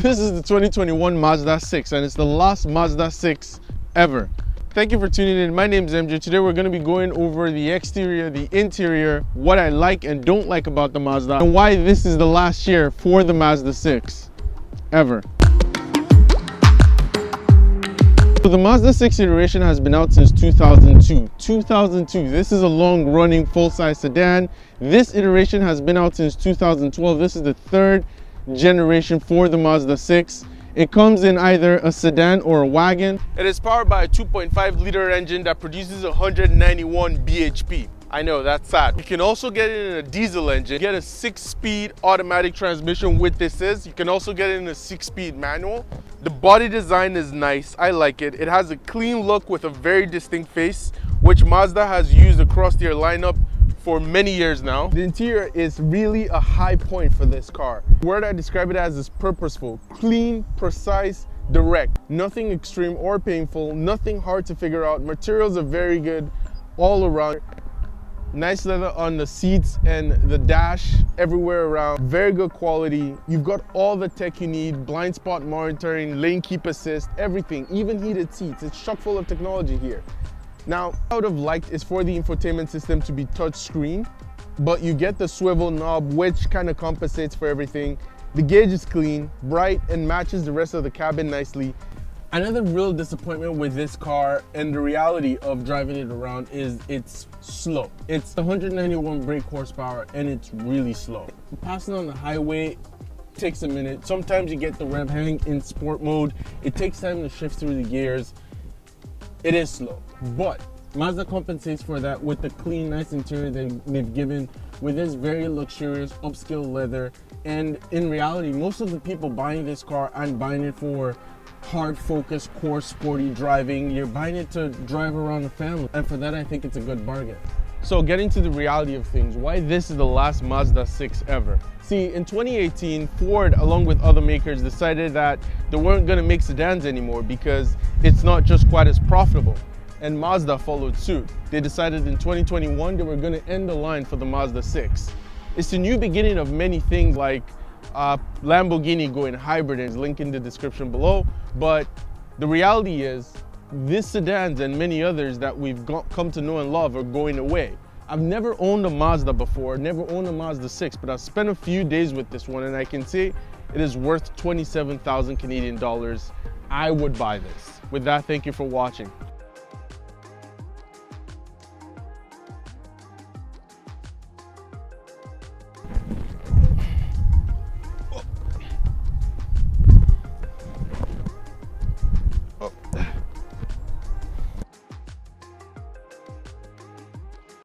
This is the 2021 Mazda 6 and it's the last Mazda 6 ever. Thank you for tuning in. My name is MJ. Today we're going to be going over the exterior, the interior, what I like and don't like about the Mazda, and why this is the last year for the Mazda 6 ever. So the Mazda 6 iteration has been out since 2002. This is a long-running full-size sedan. This iteration has been out since 2012. This is the third generation for the Mazda 6. It comes in either a sedan or a wagon. It is powered by a 2.5 liter engine that produces 191 bhp. I know, that's sad. You can also get it in a diesel engine. Get a 6-speed automatic transmission with this. You can also get it in a 6-speed manual. The body design is nice. I like it. It has a clean look with a very distinct face, which Mazda has used across their lineup for many years now. The interior is really a high point for this car. The word I describe it as is purposeful, clean, precise, direct. Nothing extreme or painful, nothing hard to figure out. Materials are very good all around. Nice leather on the seats and the dash, everywhere around. Very good quality. You've got all the tech you need, blind spot monitoring, lane keep assist, everything, even heated seats. It's chock full of technology here. Now, what I would have liked is for the infotainment system to be touch screen, but you get the swivel knob, which kind of compensates for everything. The gauge is clean, bright, and matches the rest of the cabin nicely. Another real disappointment with this car and the reality of driving it around is it's slow. It's 191 brake horsepower and it's really slow. Passing on the highway takes a minute. Sometimes you get the rev hang in sport mode. It takes time to shift through the gears. It is slow, but Mazda compensates for that with the clean, nice interior they've given with this very luxurious upscale leather. And in reality, most of the people buying this car aren't buying it for hard focus, core sporty driving. You're buying it to drive around the family, and for that I think it's a good bargain. So getting to the reality of things, why this is the last Mazda 6 ever. See, in 2018, Ford, along with other makers, decided that they weren't going to make sedans anymore because it's not just quite as profitable. And Mazda followed suit. They decided in 2021 they were going to end the line for the Mazda 6. It's the new beginning of many things, like Lamborghini going hybrid, and link in the description below. But the reality is, these sedans and many others that we've come to know and love are going away. I've never owned a Mazda before, never owned a Mazda 6, but I've spent a few days with this one and I can say it is worth 27,000 Canadian dollars. I would buy this. With that, thank you for watching.